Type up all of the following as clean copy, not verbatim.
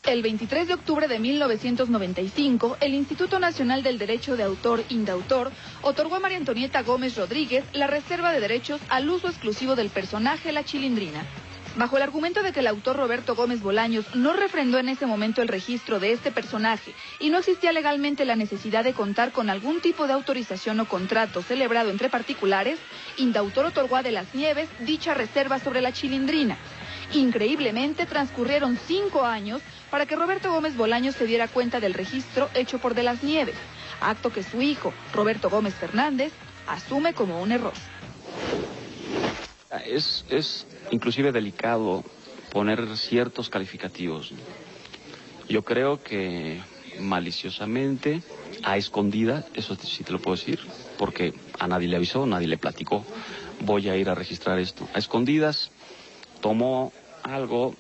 El 23 de octubre de 1995, el Instituto Nacional del Derecho de Autor, INDAUTOR, otorgó a María Antonieta Gómez Rodríguez la reserva de derechos al uso exclusivo del personaje La Chilindrina. Bajo el argumento de que el autor Roberto Gómez Bolaños no refrendó en ese momento el registro de este personaje y no existía legalmente la necesidad de contar con algún tipo de autorización o contrato celebrado entre particulares, INDAUTOR otorgó a De las Nieves dicha reserva sobre La Chilindrina. Increíblemente, transcurrieron 5 años para que Roberto Gómez Bolaños se diera cuenta del registro hecho por De las Nieves, acto que su hijo, Roberto Gómez Fernández, asume como un error. Es inclusive delicado poner ciertos calificativos. Yo creo que maliciosamente, a escondida, eso sí te lo puedo decir, porque a nadie le avisó, nadie le platicó, voy a ir a registrar esto. A escondidas tomó algo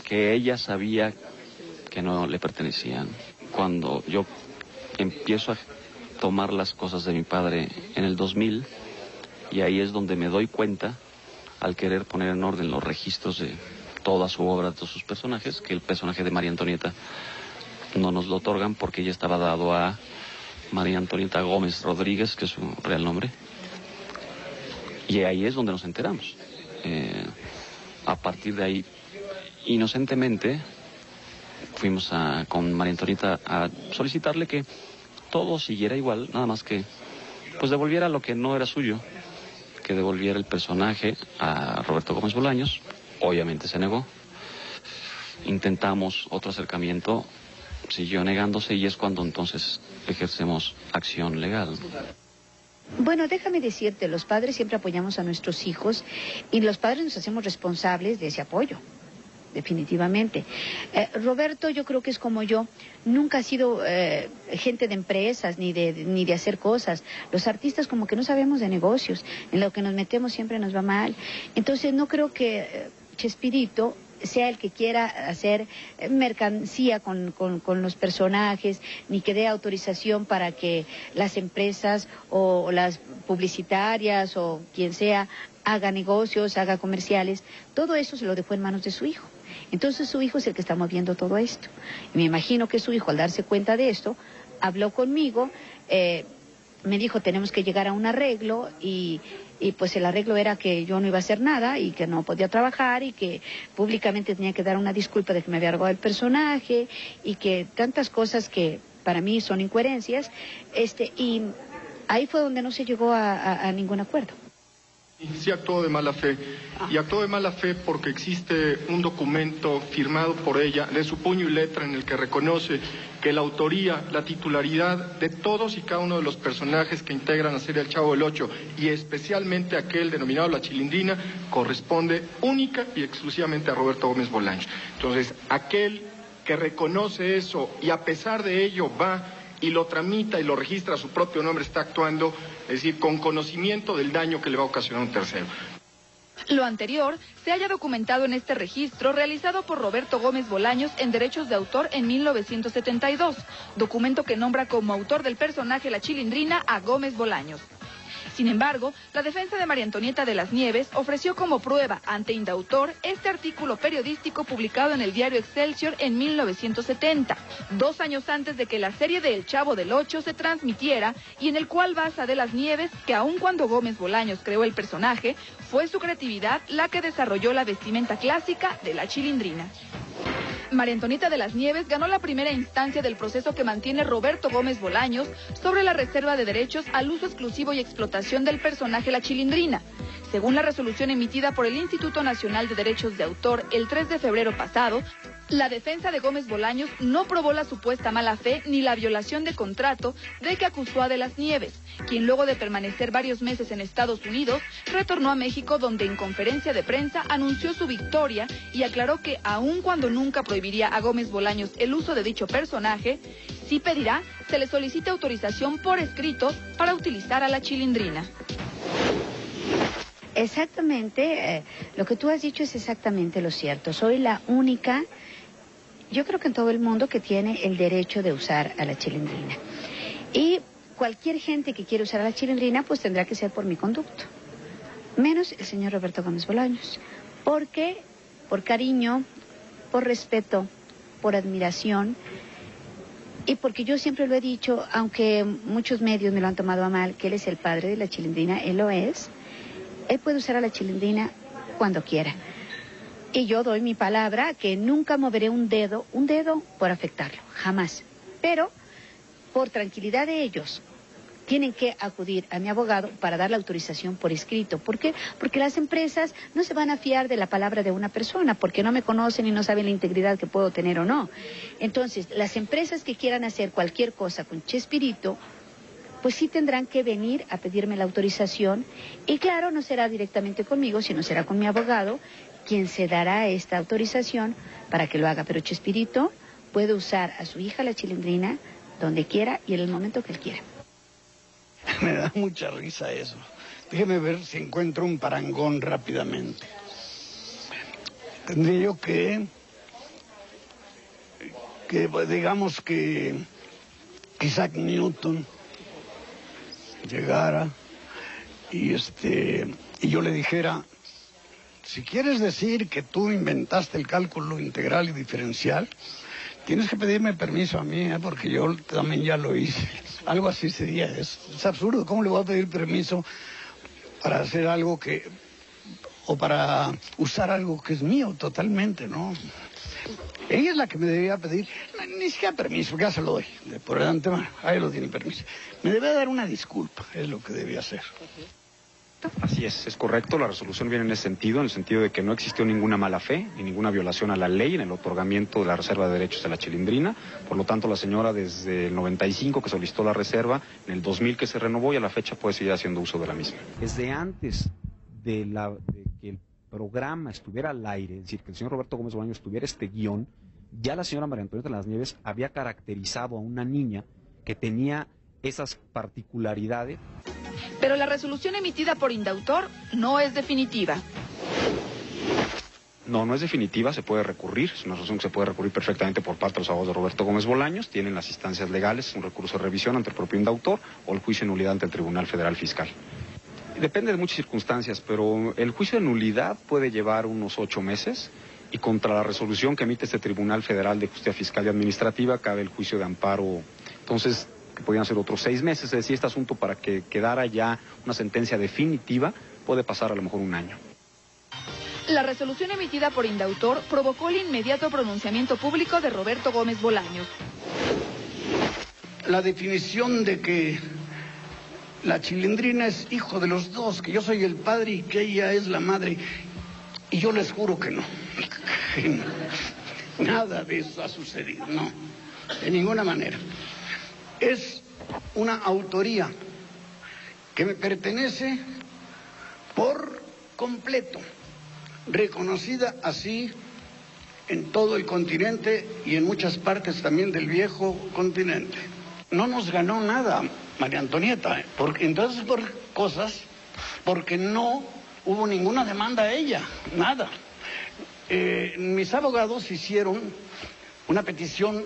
que ella sabía que no le pertenecían. Cuando yo empiezo a tomar las cosas de mi padre en el 2000, y ahí es donde me doy cuenta, al querer poner en orden los registros de toda su obra, de todos sus personajes, que el personaje de María Antonieta no nos lo otorgan porque ella estaba dado a María Antonieta Gómez Rodríguez, que es su real nombre. Y ahí es donde nos enteramos. A partir de ahí, inocentemente, fuimos con María Antonieta a solicitarle que todo siguiera igual, nada más que pues devolviera lo que no era suyo, que devolviera el personaje a Roberto Gómez Bolaños. Obviamente se negó. Intentamos otro acercamiento, siguió negándose y es cuando entonces ejercemos acción legal. Bueno, déjame decirte, los padres siempre apoyamos a nuestros hijos y los padres nos hacemos responsables de ese apoyo, definitivamente. Roberto, yo creo que es como yo, nunca ha sido gente de empresas ni de hacer cosas. Los artistas como que no sabemos de negocios, en lo que nos metemos siempre nos va mal. Entonces no creo que Chespirito sea el que quiera hacer mercancía con los personajes, ni que dé autorización para que las empresas o las publicitarias o quien sea haga negocios, haga comerciales. Todo eso se lo dejó en manos de su hijo. Entonces su hijo es el que está moviendo todo esto. Y me imagino que su hijo, al darse cuenta de esto, habló conmigo, me dijo tenemos que llegar a un arreglo y pues el arreglo era que yo no iba a hacer nada y que no podía trabajar y que públicamente tenía que dar una disculpa de que me había robado el personaje y que tantas cosas que para mí son incoherencias, y ahí fue donde no se llegó a ningún acuerdo. Sí actuó de mala fe, y actuó de mala fe porque existe un documento firmado por ella, de su puño y letra, en el que reconoce que la autoría, la titularidad de todos y cada uno de los personajes que integran la serie El Chavo del Ocho, y especialmente aquel denominado La Chilindrina, corresponde única y exclusivamente a Roberto Gómez Bolaños. Entonces, aquel que reconoce eso y a pesar de ello va y lo tramita y lo registra a su propio nombre, está actuando, es decir, con conocimiento del daño que le va a ocasionar a un tercero. Lo anterior se haya documentado en este registro realizado por Roberto Gómez Bolaños en derechos de autor en 1972, documento que nombra como autor del personaje La Chilindrina a Gómez Bolaños. Sin embargo, la defensa de María Antonieta de las Nieves ofreció como prueba ante INDAUTOR este artículo periodístico publicado en el diario Excelsior en 1970, 2 años antes de que la serie de El Chavo del Ocho se transmitiera, y en el cual basa De las Nieves que aun cuando Gómez Bolaños creó el personaje, fue su creatividad la que desarrolló la vestimenta clásica de La Chilindrina. María Antonieta de las Nieves ganó la primera instancia del proceso que mantiene Roberto Gómez Bolaños sobre la reserva de derechos al uso exclusivo y explotación del personaje La Chilindrina. Según la resolución emitida por el Instituto Nacional de Derechos de Autor el 3 de febrero pasado, la defensa de Gómez Bolaños no probó la supuesta mala fe ni la violación de contrato de que acusó a De las Nieves, quien luego de permanecer varios meses en Estados Unidos, retornó a México, donde en conferencia de prensa anunció su victoria y aclaró que aun cuando nunca prohibiría a Gómez Bolaños el uso de dicho personaje, sí pedirá se le solicite autorización por escrito para utilizar a La Chilindrina. Exactamente, lo que tú has dicho es exactamente lo cierto. Soy la única, yo creo que en todo el mundo, que tiene el derecho de usar a La Chilindrina. Y cualquier gente que quiera usar a La Chilindrina, pues tendrá que ser por mi conducto. Menos el señor Roberto Gómez Bolaños. Porque, por cariño, por respeto, por admiración y porque yo siempre lo he dicho, aunque muchos medios me lo han tomado a mal, que él es el padre de la Chilindrina, él lo es. Él puede usar a la Chilindrina cuando quiera. Y yo doy mi palabra que nunca moveré un dedo por afectarlo, jamás. Pero, por tranquilidad de ellos, tienen que acudir a mi abogado para dar la autorización por escrito. ¿Por qué? Porque las empresas no se van a fiar de la palabra de una persona, porque no me conocen y no saben la integridad que puedo tener o no. Entonces, las empresas que quieran hacer cualquier cosa con Chespirito, pues sí tendrán que venir a pedirme la autorización. Y claro, no será directamente conmigo, sino será con mi abogado, quien se dará esta autorización para que lo haga. Pero Chespirito puede usar a su hija, la Chilindrina, donde quiera y en el momento que él quiera. Me da mucha risa eso. Déjeme ver si encuentro un parangón rápidamente. Tendría yo que digamos que Isaac Newton llegara y yo le dijera, si quieres decir que tú inventaste el cálculo integral y diferencial, tienes que pedirme permiso a mí, porque yo también ya lo hice. Algo así sería. Es absurdo. ¿Cómo le voy a pedir permiso para hacer algo o para usar algo que es mío totalmente, no? Ella es la que me debía pedir, ni siquiera permiso, ya se lo doy. Por el antemano, ahí lo tiene permiso. Me debe dar una disculpa, es lo que debía hacer. Así es correcto, la resolución viene en ese sentido, en el sentido de que no existió ninguna mala fe, ni ninguna violación a la ley en el otorgamiento de la reserva de derechos de la Chilindrina. Por lo tanto, la señora desde el 95 que solicitó la reserva, en el 2000 que se renovó y a la fecha puede seguir haciendo uso de la misma. Desde antes de que el programa estuviera al aire, es decir, que el señor Roberto Gómez Bolaños tuviera este guión, ya la señora María Antonieta Las Nieves había caracterizado a una niña que tenía esas particularidades. Pero la resolución emitida por indautor no es definitiva. No es definitiva, se puede recurrir, es una resolución que se puede recurrir perfectamente por parte de los abogados de Roberto Gómez Bolaños, tienen las instancias legales, un recurso de revisión ante el propio indautor o el juicio de nulidad ante el Tribunal Federal Fiscal. Depende de muchas circunstancias, pero el juicio de nulidad puede llevar unos 8 meses y contra la resolución que emite este Tribunal Federal de Justicia Fiscal y Administrativa cabe el juicio de amparo. Entonces, que podrían ser otros 6 meses, es decir, este asunto para que quedara ya una sentencia definitiva puede pasar a lo mejor un año. La resolución emitida por indautor provocó el inmediato pronunciamiento público de Roberto Gómez Bolaños. La definición de que la Chilindrina es hijo de los dos, que yo soy el padre y que ella es la madre, y yo les juro que no. Nada de eso ha sucedido, no, de ninguna manera. Es una autoría que me pertenece por completo, reconocida así en todo el continente y en muchas partes también del viejo continente. No nos ganó nada María Antonieta, entonces porque no hubo ninguna demanda a ella, nada. Mis abogados hicieron una petición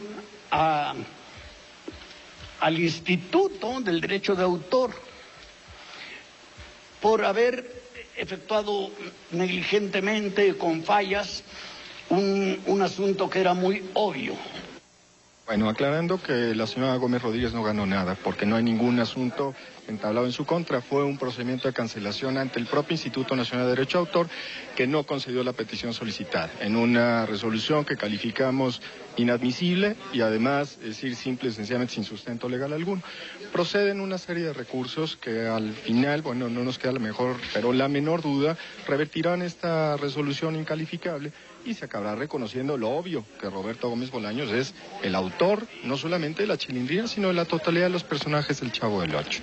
al Instituto del Derecho de Autor por haber efectuado negligentemente, con fallas, un asunto que era muy obvio. Bueno, aclarando que la señora Gómez Rodríguez no ganó nada, porque no hay ningún asunto entablado en su contra. Fue un procedimiento de cancelación ante el propio Instituto Nacional de Derecho de Autor que no concedió la petición solicitada, en una resolución que calificamos inadmisible y además, es decir, simple y sencillamente sin sustento legal alguno. Proceden una serie de recursos que al final, bueno, no nos queda la menor duda, revertirán esta resolución incalificable y se acabará reconociendo lo obvio, que Roberto Gómez Bolaños es el autor no solamente de la Chilindrina, sino de la totalidad de los personajes del Chavo del Ocho.